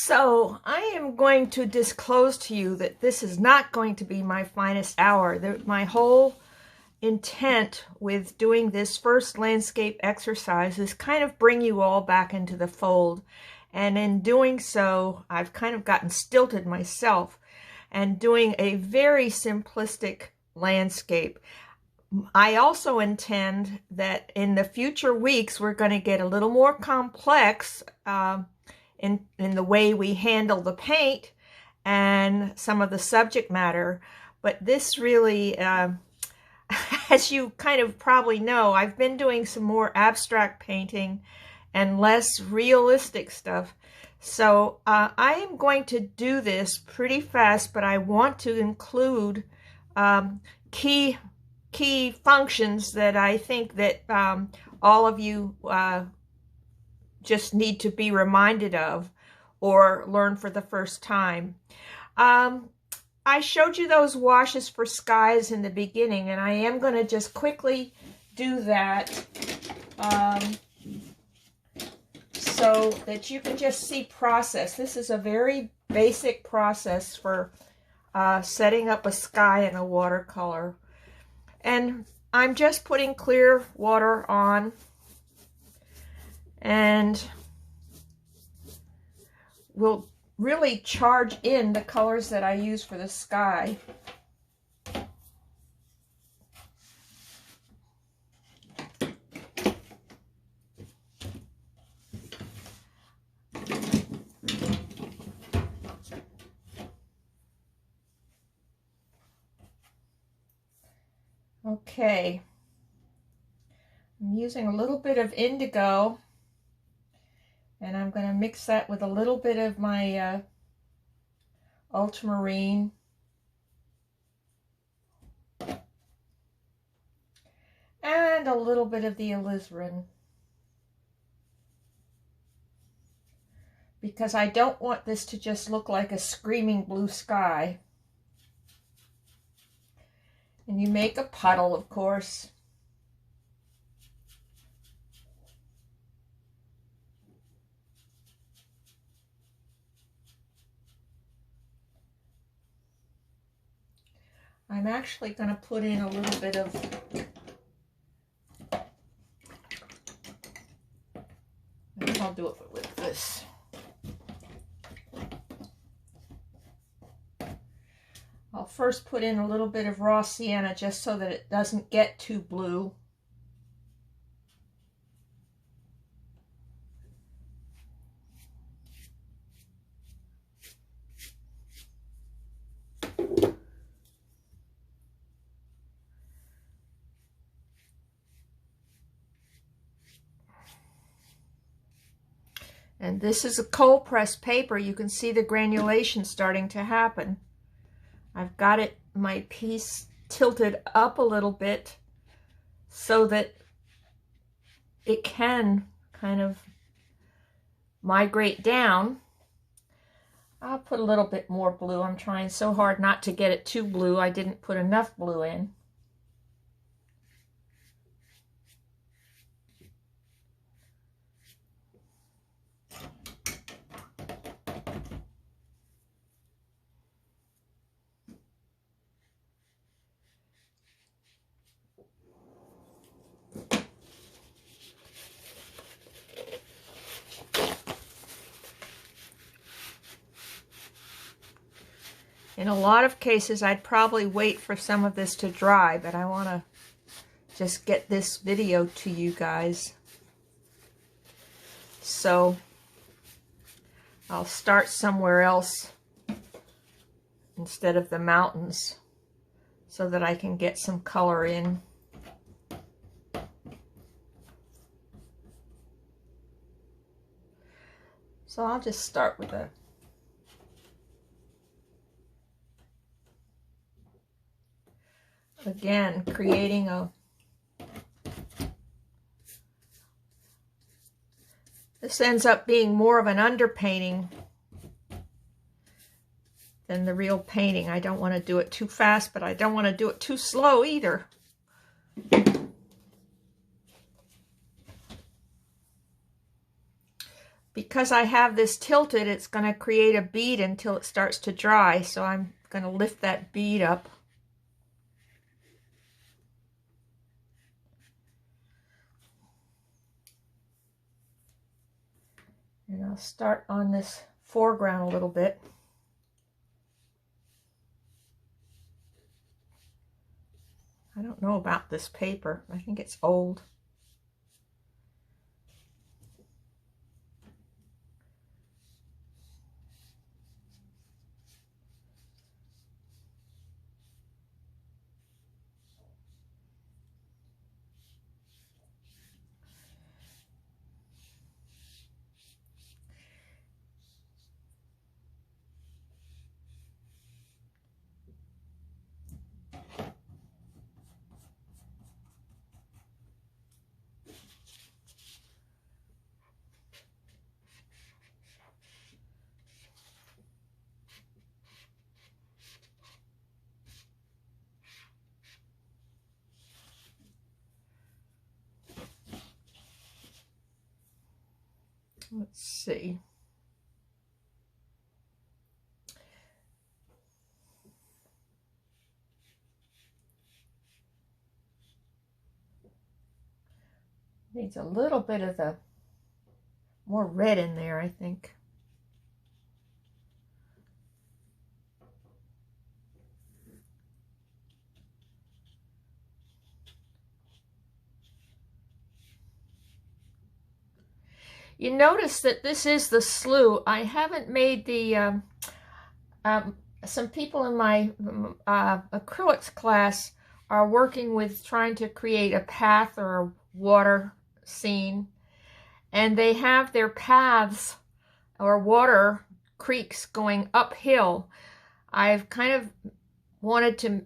So I am going to disclose to you that this is not going to be my finest hour. My whole intent with doing this first landscape exercise is kind of bring you all back into the fold. And in doing so, I've kind of gotten stilted myself and doing a very simplistic landscape. I also intend that in the future weeks, we're going to get a little more complex in the way we handle the paint and some of the subject matter. But this really, as you kind of probably know, I've been doing some more abstract painting and less realistic stuff. So I am going to do this pretty fast, but I want to include key functions that I think that all of you just need to be reminded of or learn for the first time. I showed you those washes for skies in the beginning, and I am going to just quickly do that so that you can just see process. This is a very basic process for setting up a sky in a watercolor. And I'm just putting clear water on, and we'll really charge in the colors that I use for the sky. Okay, I'm using a little bit of indigo, and I'm going to mix that with a little bit of my ultramarine. And a little bit of the alizarin. Because I don't want this to just look like a screaming blue sky. And you make a puddle, of course. I'm actually going to put in a little bit of I'll do it with this. I'll first put in a little bit of raw sienna just so that it doesn't get too blue. And this is a cold pressed paper. You can see the granulation starting to happen. I've got it, my piece tilted up a little bit so that it can kind of migrate down. I'll put a little bit more blue. I'm trying so hard not to get it too blue. I didn't put enough blue in. In a lot of cases, I'd probably wait for some of this to dry, but I want to just get this video to you guys. So I'll start somewhere else instead of the mountains so that I can get some color in. So I'll just start with a again, creating a, this ends up being more of an underpainting than the real painting. I don't want to do it too fast, but I don't want to do it too slow either. because I have this tilted, it's going to create a bead until it starts to dry. So I'm going to lift that bead up. And I'll start on this foreground a little bit. I don't know about this paper. I think it's old. Let's see. Needs a little bit of the more red in there, I think. You notice that this is the slough. I haven't made the, some people in my acrylics class are working with trying to create a path or a water scene. And they have their paths or water creeks going uphill. I've kind of wanted to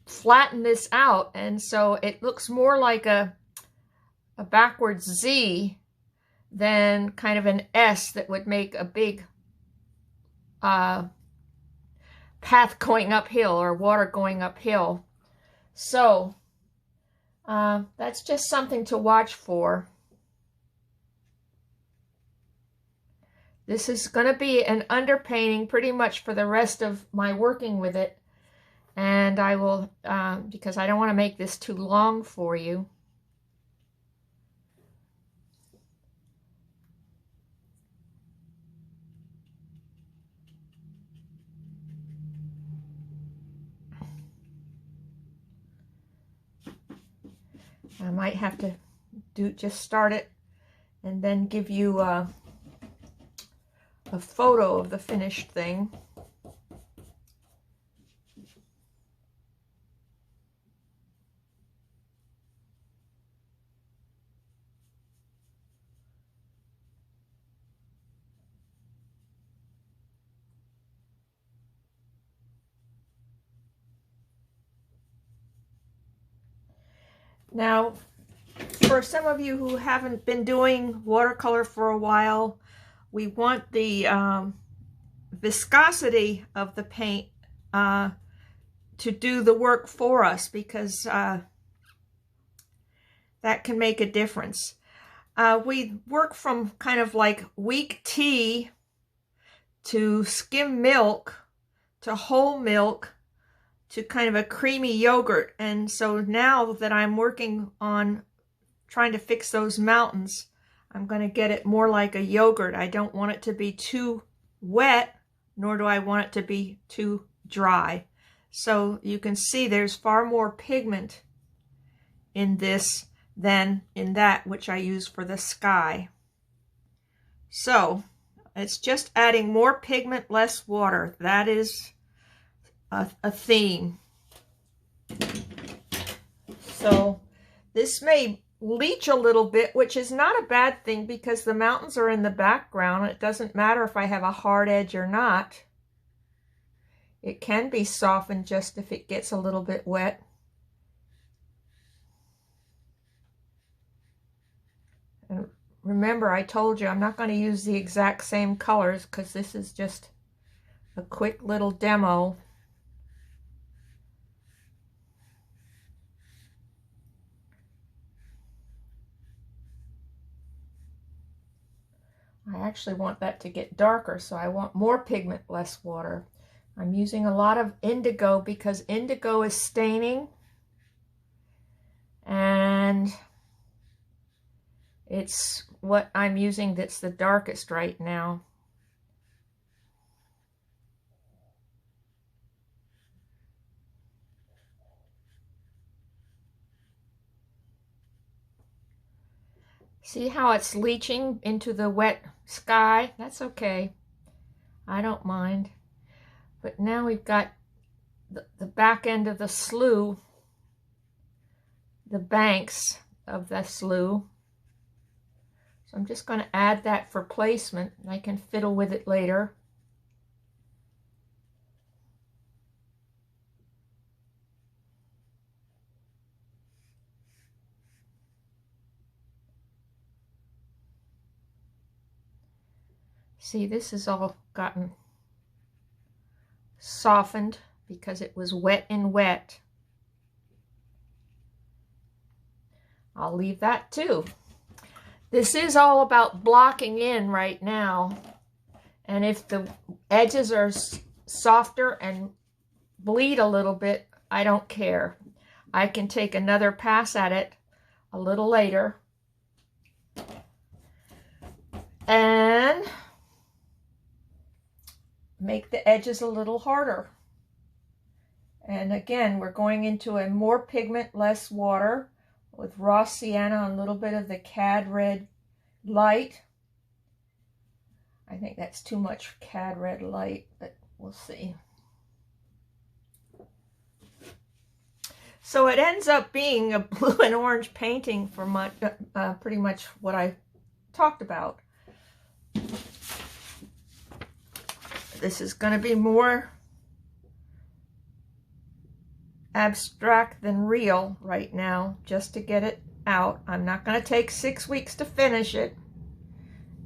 flatten this out, and so it looks more like a backwards Z than kind of an S that would make a big path going uphill or water going uphill. So that's just something to watch for. This is going to be an underpainting pretty much for the rest of my working with it. And I will, because I don't want to make this too long for you. I might have to just start it and then give you a photo of the finished thing. Now, for some of you who haven't been doing watercolor for a while, we want the viscosity of the paint to do the work for us, because that can make a difference. We work from kind of like weak tea to skim milk to whole milk to kind of a creamy yogurt. And so now that I'm working on trying to fix those mountains, I'm going to get it more like a yogurt. I don't want it to be too wet, nor do I want it to be too dry. So you can see there's far more pigment in this than in that which I use for the sky. So it's just adding more pigment, less water. That is a theme. So this may leach a little bit, which is not a bad thing because the mountains are in the background. It doesn't matter if I have a hard edge or not. It can be softened just if it gets a little bit wet. And remember, I told you I'm not going to use the exact same colors because this is just a quick little demo. I actually want that to get darker, so I want more pigment, less water. I'm using a lot of indigo because indigo is staining, and it's what I'm using that's the darkest right now. See how it's leaching into the wet sky? That's okay. I don't mind. But now we've got the back end of the slough, the banks of the slough. So I'm just going to add that for placement. I can fiddle with it later. See, this has all gotten softened because it was wet and wet. I'll leave that too. This is all about blocking in right now. And if the edges are softer and bleed a little bit, I don't care. I can take another pass at it a little later. And make the edges a little harder. And again, we're going into a more pigment, less water with raw sienna and a little bit of the cad red light. I think that's too much cad red light, but we'll see. So it ends up being a blue and orange painting for pretty much what I talked about. This is going to be more abstract than real right now, just to get it out. I'm not going to take 6 weeks to finish it.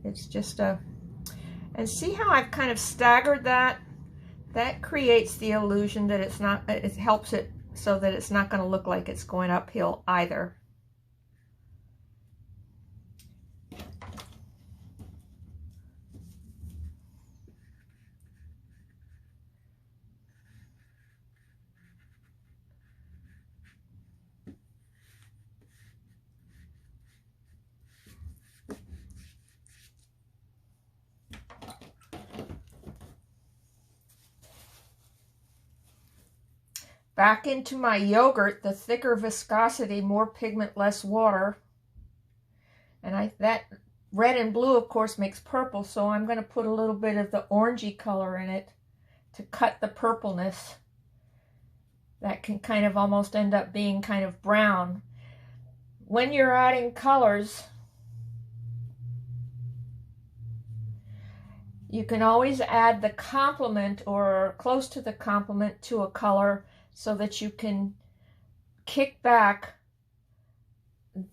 It's just a... And see how I've kind of staggered that? That creates the illusion that it's not... It helps it so that it's not going to look like it's going uphill either. Back into my yogurt, the thicker viscosity, more pigment, less water. And that red and blue, of course, makes purple, so I'm going to put a little bit of the orangey color in it to cut the purpleness. That can kind of almost end up being kind of brown. When you're adding colors, you can always add the complement or close to the complement to a color so that you can kick back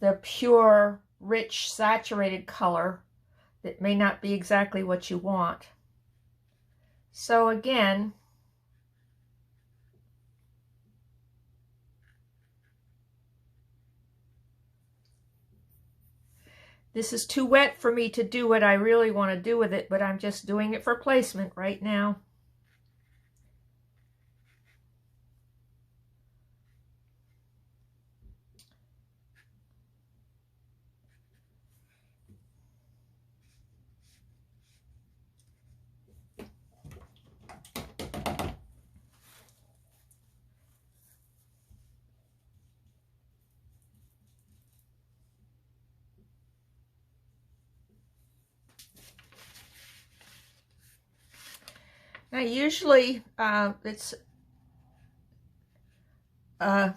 the pure, rich, saturated color that may not be exactly what you want. So again, this is too wet for me to do what I really want to do with it, but I'm just doing it for placement right now. Now, usually it's the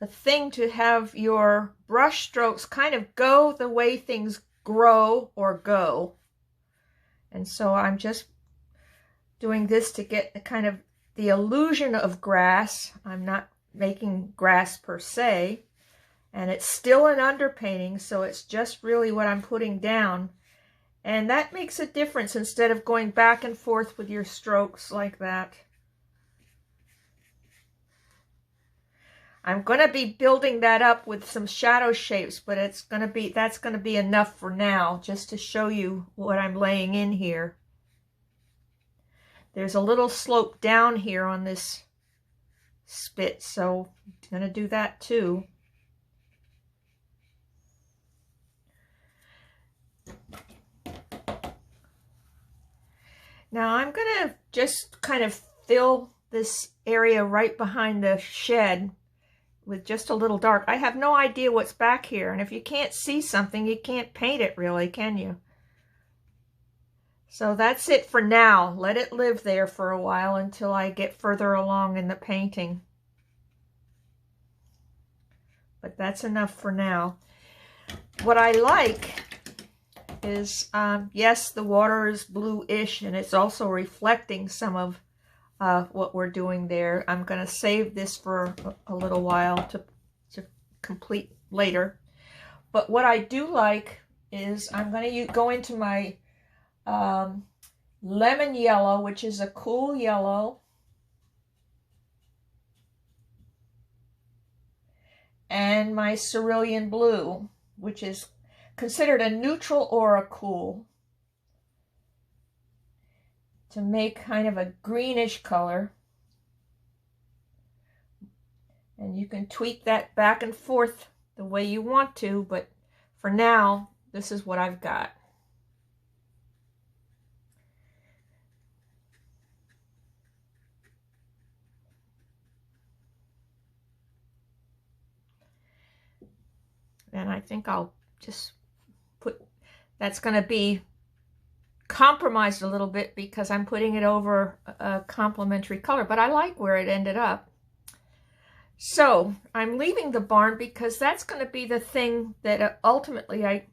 thing to have your brush strokes kind of go the way things grow or go. And so I'm just doing this to get kind of the illusion of grass. I'm not making grass per se. And it's still an underpainting, so it's just really what I'm putting down. And that makes a difference instead of going back and forth with your strokes like that. I'm going to be building that up with some shadow shapes, but that's going to be enough for now, just to show you what I'm laying in here. There's a little slope down here on this spit, so I'm going to do that too. Now I'm going to just kind of fill this area right behind the shed with just a little dark. I have no idea what's back here, and if you can't see something, you can't paint it really, can you? So that's it for now. Let it live there for a while until I get further along in the painting. But that's enough for now. What I like is, yes, the water is bluish, and it's also reflecting some of what we're doing there. I'm going to save this for a little while to complete later. But what I do like is I'm going to go into my lemon yellow, which is a cool yellow, and my cerulean blue, which is considered a neutral or a cool, to make kind of a greenish color. And you can tweak that back and forth the way you want to, but for now, this is what I've got. And I think I'll just put, that's going to be compromised a little bit because I'm putting it over a complementary color, but I like where it ended up. So I'm leaving the barn because that's going to be the thing that ultimately I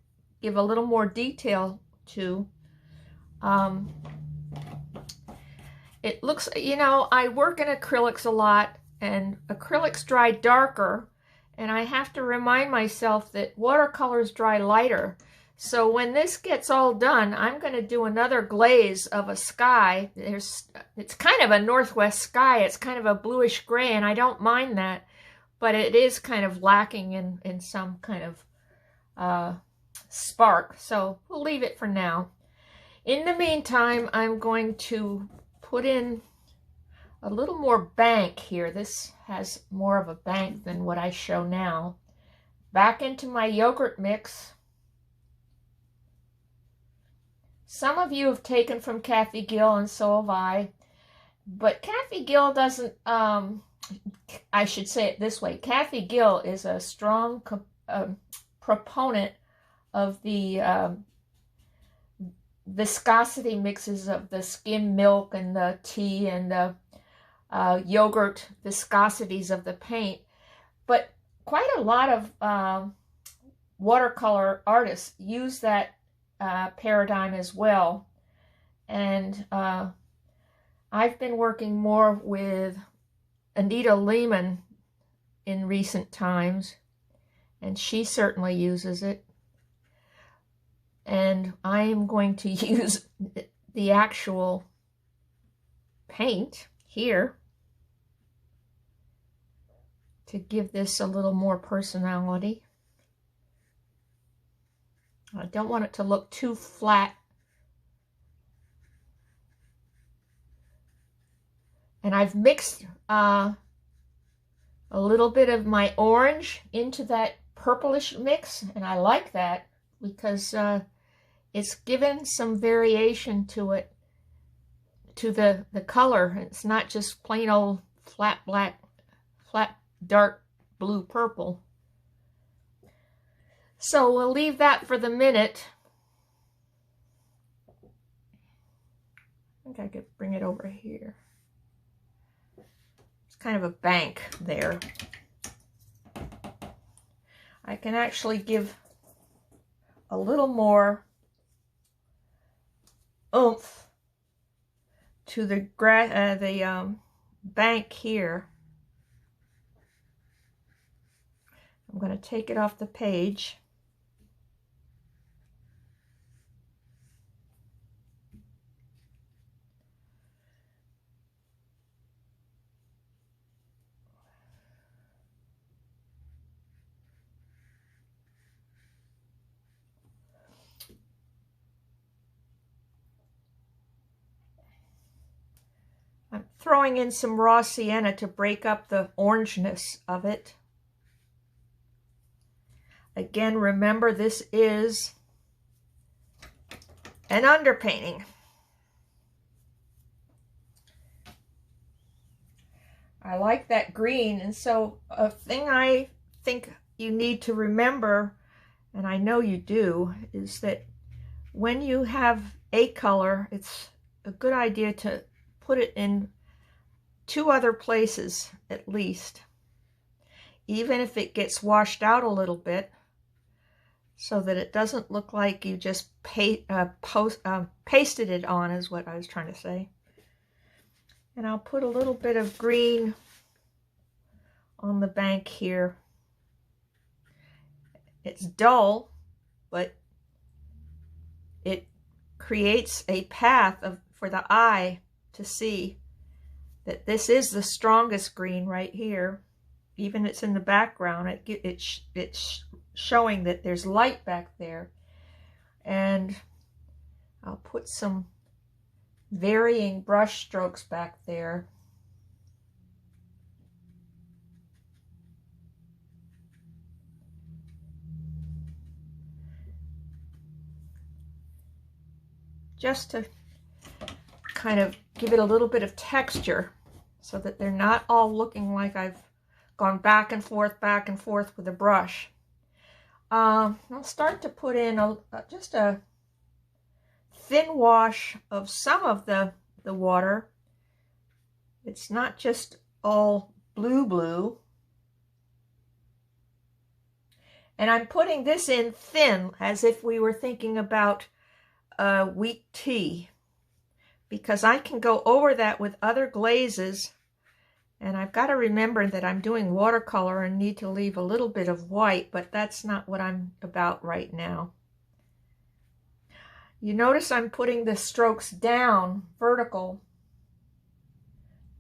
give a little more detail to. It looks, you know, I work in acrylics a lot, and acrylics dry darker, and I have to remind myself that watercolors dry lighter. So when this gets all done, I'm going to do another glaze of a sky. It's kind of a northwest sky. It's kind of a bluish gray, and I don't mind that, but it is kind of lacking in some kind of spark. So we'll leave it for now. In the meantime, I'm going to put in a little more bank here. This has more of a bank than what I show now. Back into my yogurt mix. Some of you have taken from Kathy Gill, and so have I. But Kathy Gill doesn't, I should say it this way. Kathy Gill is a strong proponent of the viscosity mixes of the skim milk and the tea and the yogurt viscosities of the paint. But quite a lot of watercolor artists use that paradigm as well. And I've been working more with Anita Lehman in recent times, and she certainly uses it. And I am going to use the actual paint here to give this a little more personality. I don't want it to look too flat. And I've mixed a little bit of my orange into that purplish mix, and I like that because it's given some variation to it, to the color. It's not just plain old flat black, flat dark blue purple. So we'll leave that for the minute. I think I could bring it over here. It's kind of a bank there. I can actually give a little more oomph to the bank here. I'm going to take it off the page. throwing in some raw sienna to break up the orangeness of it. Again, remember this is an underpainting. I like that green, and so a thing I think you need to remember, and I know you do, is that when you have a color, it's a good idea to put it in 2 other places at least, even if it gets washed out a little bit, so that it doesn't look like you just pasted it on, is what I was trying to say. And I'll put a little bit of green on the bank here. It's dull, but it creates a path for the eye to see that this is the strongest green right here. Even it's in the background, it's showing that there's light back there. And I'll put some varying brush strokes back there. Just to kind of give it a little bit of texture so that they're not all looking like I've gone back and forth with a brush. I'll start to put in just a thin wash of some of the water. It's not just all blue. And I'm putting this in thin, as if we were thinking about wheat tea, because I can go over that with other glazes, and I've got to remember that I'm doing watercolor and need to leave a little bit of white, but that's not what I'm about right now. You notice I'm putting the strokes down, vertical,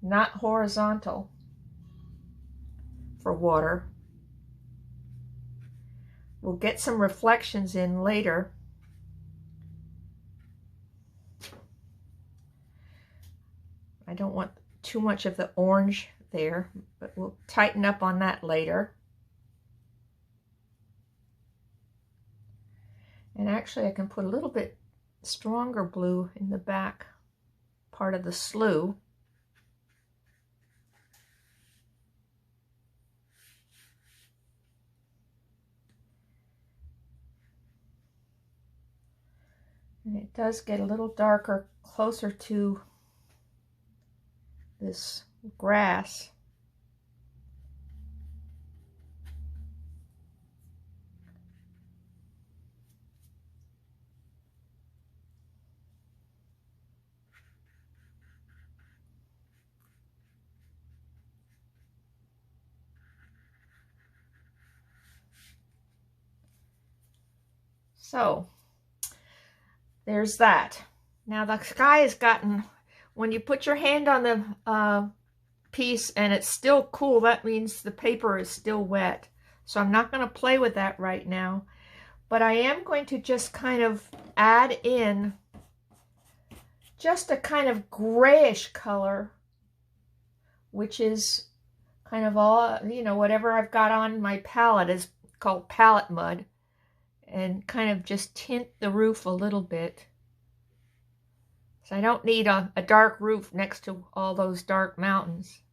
not horizontal, for water. We'll get some reflections in later. I don't want too much of the orange there, but we'll tighten up on that later. And actually I can put a little bit stronger blue in the back part of the slough. And it does get a little darker closer to this grass. So there's that. Now the sky has gotten, when you put your hand on the piece and it's still cool, that means the paper is still wet. So I'm not going to play with that right now, but I am going to just kind of add in just a kind of grayish color, which is kind of all, whatever I've got on my palette is called palette mud, and kind of just tint the roof a little bit. So I don't need a dark roof next to all those dark mountains.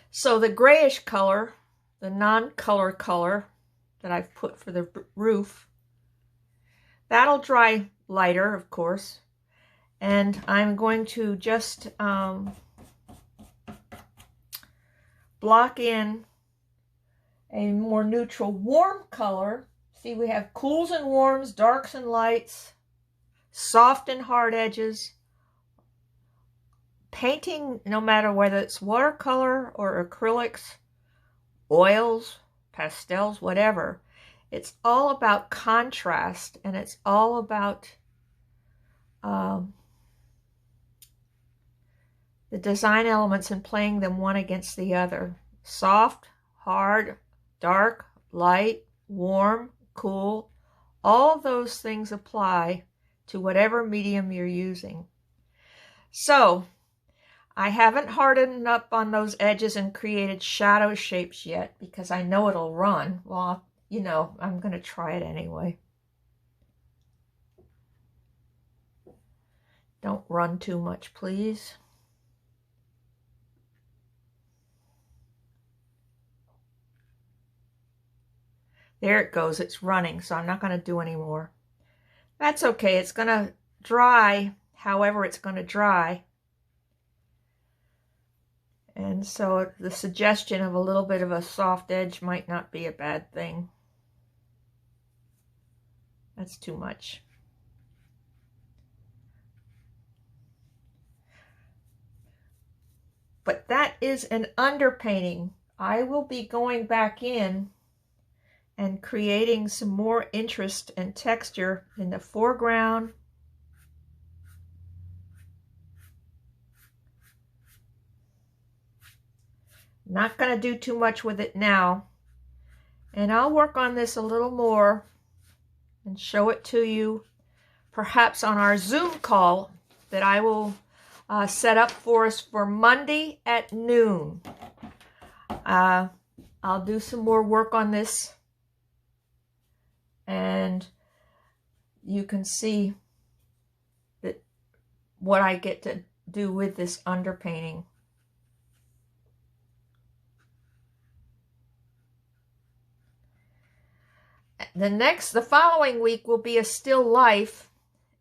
So the grayish color, the non-color color that I've put for the roof, that'll dry lighter, of course. And I'm going to just block in a more neutral warm color. See, we have cools and warms, darks and lights, soft and hard edges. Painting, no matter whether it's watercolor or acrylics, oils, pastels, whatever, it's all about contrast, and it's all about the design elements and playing them one against the other. Soft, hard, dark, light, warm, cool, all those things apply to whatever medium you're using. So I haven't hardened up on those edges and created shadow shapes yet because I know it'll run. Well, you know, I'm going to try it anyway. Don't run too much, please. There it goes. It's running, so I'm not going to do any more. That's okay. It's going to dry however it's going to dry. And so the suggestion of a little bit of a soft edge might not be a bad thing. That's too much. But that is an underpainting. I will be going back in and creating some more interest and texture in the foreground. Not going to do too much with it now. And I'll work on this a little more and show it to you perhaps on our Zoom call that I will set up for us for Monday at noon. I'll do some more work on this and you can see that what I get to do with this underpainting. The following week will be a still life,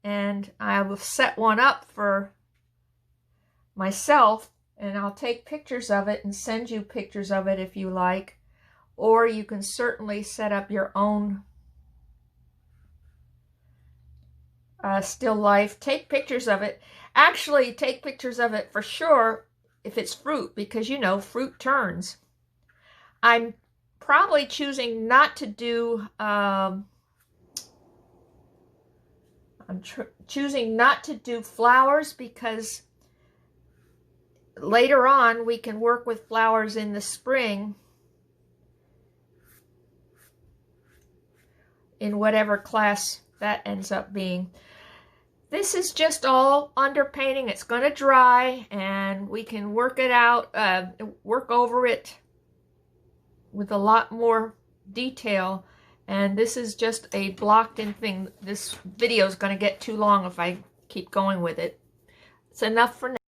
and I will set one up for myself, and I'll take pictures of it and send you pictures of it if you like, or you can certainly set up your own still life. Take pictures of it. Actually, take pictures of it for sure if it's fruit, because you know fruit turns. I'm probably choosing not to do choosing not to do flowers because later on we can work with flowers in the spring in whatever class that ends up being. This is just all underpainting. It's going to dry and we can work it out, work over it with a lot more detail. And this is just a blocked in thing. This video is going to get too long if I keep going with it. It's enough for now.